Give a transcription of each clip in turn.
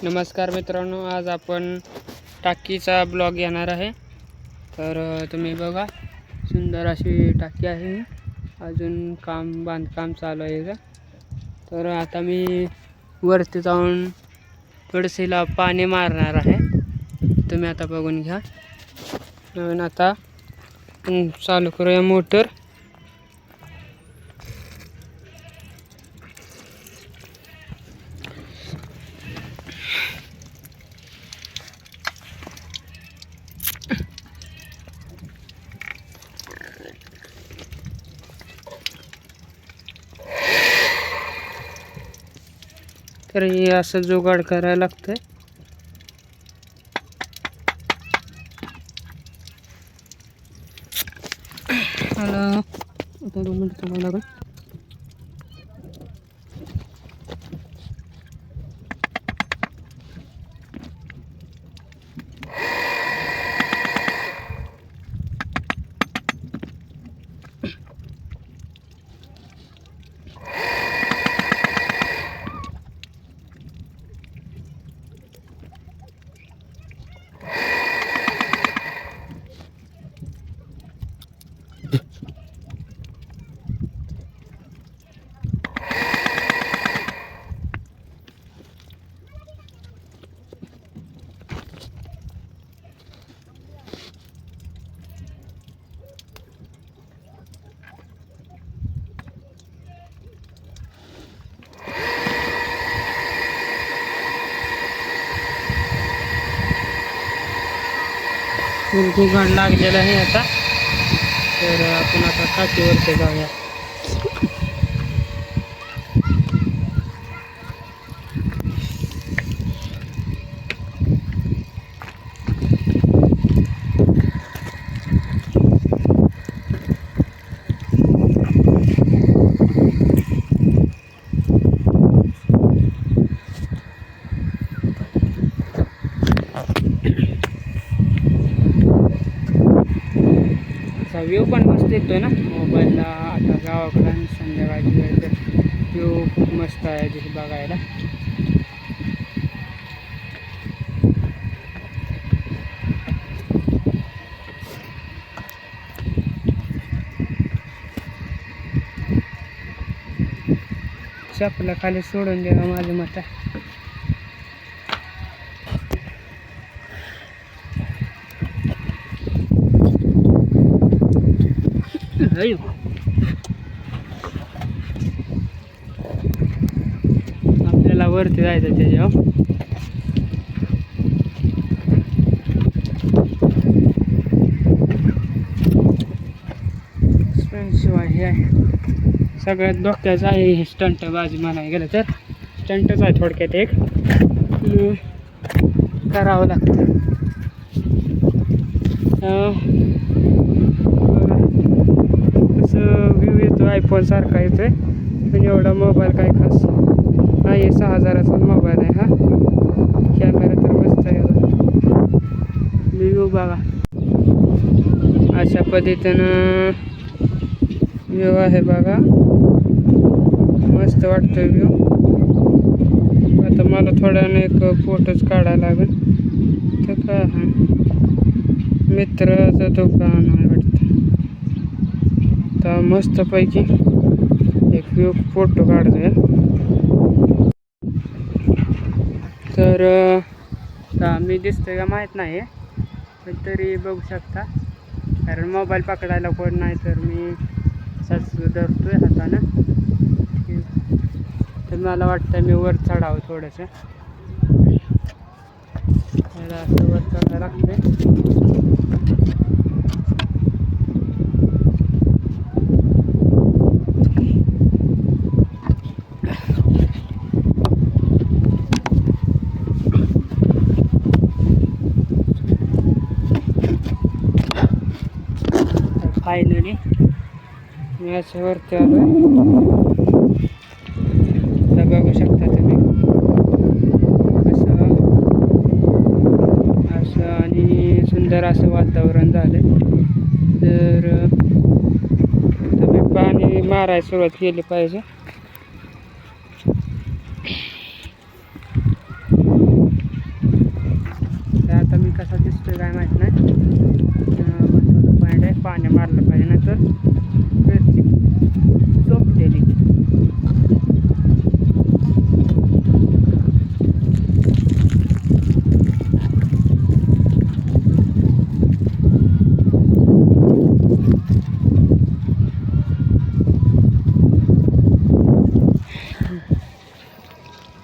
नमस्कार मित्रांनो, आज आपण टाकीचा ब्लॉग येणार आहे. तर तुम्ही बघा, सुंदर अशी टाकी आहे. अजून बांधकाम चालू आहे का. तर आता मी वरती जाऊन थोडंसं पाणी मारणार आहे. तुम्ही आता बघून घ्या. नवीन आता चालू करूया मोटर. तर हे असं जुगाड करायला लागतंय. आता 2 मिनिट थांबावं लागेल. जुगाड लागलेला आहे आता. तर आपण आता टाकीवरती जाऊया. व्ह्यू पण मस्त येतोय ना मोबाईलला. आता गावाकडे आणि संध्याकाळची वेळ तर व्ह्यू खूप मस्त आहे तिथे बघायला. चपला खाली सोडून द्या माझं मत. आपल्याला वरती जायचं त्याच्यावर. शिवाय हे आहे सगळ्यात धोक्याचं आहे. हे स्टंट बाजी म्हणायला गेलं तर स्टंटच आहे थोडक्यात. एक करावं लागतं. कसं व्ह्यू येतो आयफोन सारखा येतोय. पण एवढा मोबाईल काय खास नाही. 6000चा मोबाईल आहे हा. कॅमेरा तर मस्त आहे. व्ह्यू बघा अशा पद्धतीनं व्ह्यू आहे बघा. मस्त वाटतोय व्ह्यू. आता मला थोड्याने एक फोटोच काढायला लागेल. तर काय आहे, मित्राचं दुकान आहे वाटतं. तर मस्तपैकी एक व्ह्यू फोटो काढतोय. तर मी दिसतोय का माहीत नाही, पण तरी बघू शकता. कारण मोबाईल पकडायला कोण नाही तर मी असंच धरतोय हातानं. तर मला वाटतं मी वर चढावं थोडंसं. असं वर चढायला लागतंय. फायनली मी असं वरती आलोय. तर बघू शकता तुम्ही असं आणि सुंदर असं वातावरण झालं. तर तुम्ही पाणी मारायला सुरुवात केली पाहिजे.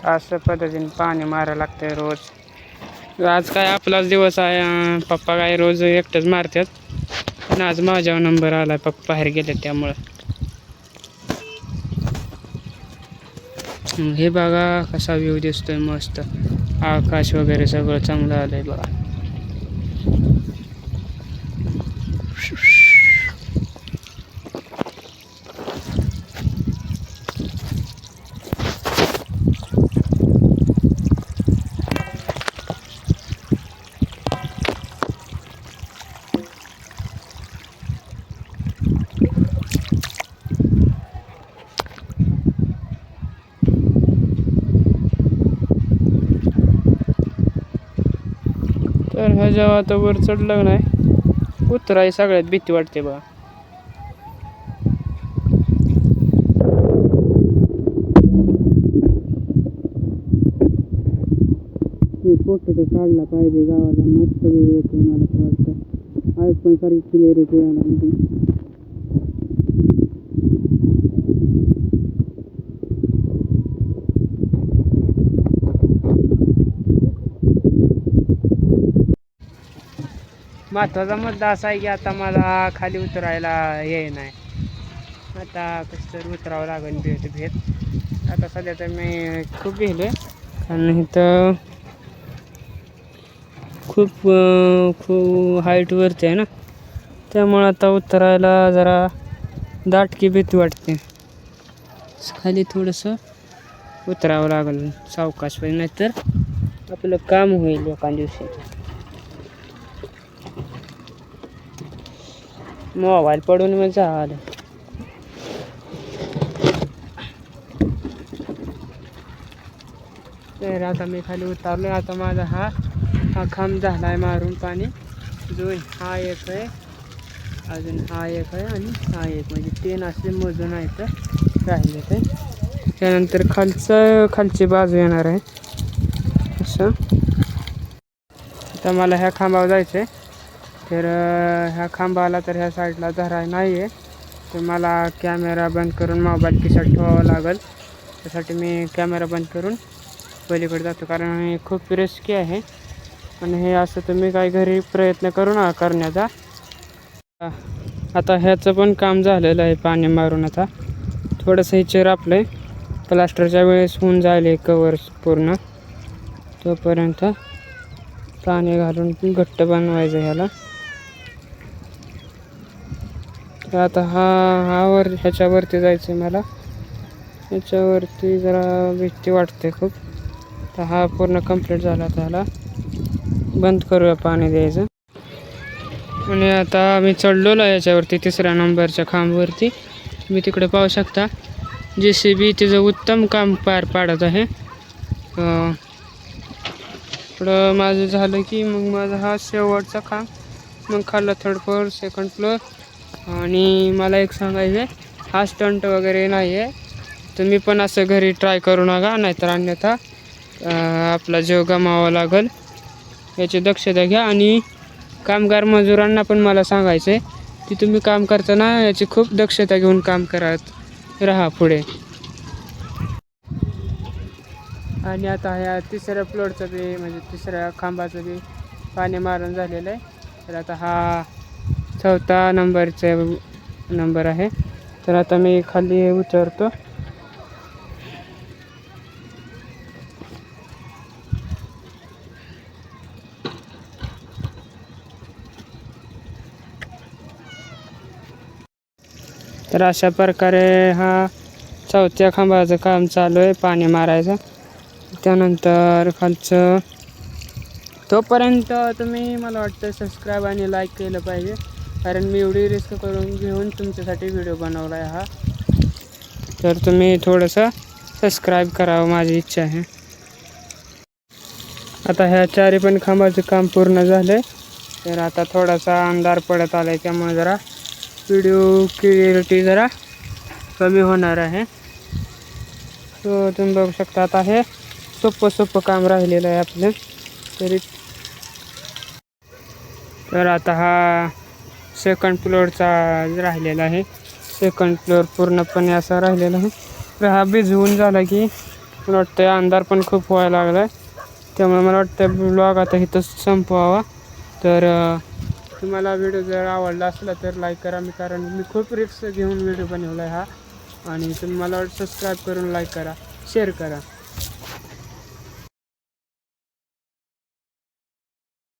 अशा पद्धतीने पाणी मारायला लागतंय रोज. आज काय आपलाच दिवस आहे. पप्पा काय रोज एकटंच मारतात, पण आज माझ्यावर नंबर आला. पप्पा बाहेर गेले त्यामुळं. हे बघा कसा व्ह्यू दिसतोय मस्त. आकाश वगैरे सगळं चांगलं आलंय बघा. तर ह्या जेव्हा आता वर चढलं नाही, उतराय सगळ्यात भीती वाटते बघा. फोटो तर काढला पाहिजे गावाला, मस्त व्ह्यू येतो मला तर वाटतं. आयफोन सारखी क्लिअरिटी आला. महत्त्वाचा मुद्दा असा आहे की आता मला खाली उतरायला ये नाही. आता कसं तर उतरावं लागेल भेट. आता सध्या तर मी खूप भिलो आहे, कारण इथं खूप हाईटवरती आहे ना, त्यामुळं आता उतरायला जरा दाटकी भीती वाटते. खाली थोडंसं उतरावं लागेल सावकाश, पण नाहीतर आपलं काम होईल एका दिवशी. मोबाईल पडून मग झालं. तर आता मी खाली उतरलो. आता माझा हा खांब झाला आहे मारून पाणी. जो हा एक आहे, अजून हा एक आहे आणि हा एक, म्हणजे 3 असले मोजून आहे तर राहिले ते. त्यानंतर खालची बाजू येणार आहे असं. आता मला ह्या खांबावर जायचं आहे. तर ह्या खांबाला तर ह्या साईडला धराय नाही आहे, तर मला कॅमेरा बंद करून मोबाईल खिशात ठेवावा लागेल. त्यासाठी मी कॅमेरा बंद करून पलीकडे जातो, कारण हे खूप रिस्की आहे. आणि हे असं तुम्ही काही घरी प्रयत्न करू नका करण्याचा. आता ह्याचं पण काम झालेलं आहे पाणी मारून. आता थोडंसं हे चिरापलं आहे, प्लास्टरच्या वेळेस होऊन जाईल कवर पूर्ण. तोपर्यंत पाणी घालून घट्ट बनवायचं ह्याला. तर आता ह्याच्यावरती जायचं आहे मला. ह्याच्यावरती जरा भीती वाटते खूप. तर हा पूर्ण कंप्लीट झाला, त्याला बंद करूया पाणी द्यायचं. आणि आता मी चढलेलो आहे याच्यावरती 3ऱ्या नंबरच्या खांबवरती. तुम्ही तिकडे पाहू शकता JCB तिचं उत्तम काम पार पाडत आहे. थोडं माझं झालं की मग माझा हा शेवटचा खांब, मग खाल्ला 3rd फ्लोअर 2nd फ्लोअर. आणि मला एक सांगायचं आहे, हा स्टंट वगैरे नाही आहे. तुम्ही पण असं घरी ट्राय करू नका, नाहीतर अन्यथा आपला जीव गमावा लागेल. याची दक्षता घ्या. आणि कामगार मजुरांना पण मला सांगायचं आहे की तुम्ही काम करताना याची खूप दक्षता घेऊन काम करत राहा पुढे. आणि आता ह्या 3ऱ्या फ्लोअरचं बी, म्हणजे 3ऱ्या खांबाचं बी पाणी मारून झालेलं आहे. तर आता हा 4था नंबर आहे. तर आता मी खाली उतरतो. तर अशा प्रकारे हा 4थ्या खांबाचं काम चालू आहे पाणी मारायचं. त्यानंतर खालचं, तोपर्यंत तुम्ही मला वाटतं सबस्क्राईब आणि लाईक केलं पाहिजे, कारण मी एवढी रिस्क करून घेऊन तुमच्यासाठी व्हिडिओ बनवला आहे हा. तर तुम्ही थोडंसं सबस्क्राईब करावं, माझी इच्छा आहे. आता ह्या 4 पण खांबाचं काम पूर्ण झालं आहे. तर आता थोडासा अंधार पडत आला आहे, त्यामुळे जरा व्हिडिओ क्लिअरिटी जरा कमी होणार आहे. सो तुम्ही बघू शकता. आता हे सोपं काम राहिलेलं आहे आपलं तरी. तर आता हा 2nd फ्लोअरचा राहिलेला आहे. 2nd फ्लोअर पूर्णपणे असा राहिलेला आहे. तर हा भिजवून झाला की मला वाटतं अंधार पण खूप व्हायला लागला आहे. त्यामुळे मला वाटतं ब्लॉग आता इथंच संपवावा. तर तुम्हाला व्हिडिओ जर आवडला असला तर लाईक करा. कारण मी खूप रिक्स घेऊन व्हिडिओ बनवला आहे हा. आणि तुम्ही मला सबस्क्राईब करून लाईक करा, शेअर करा.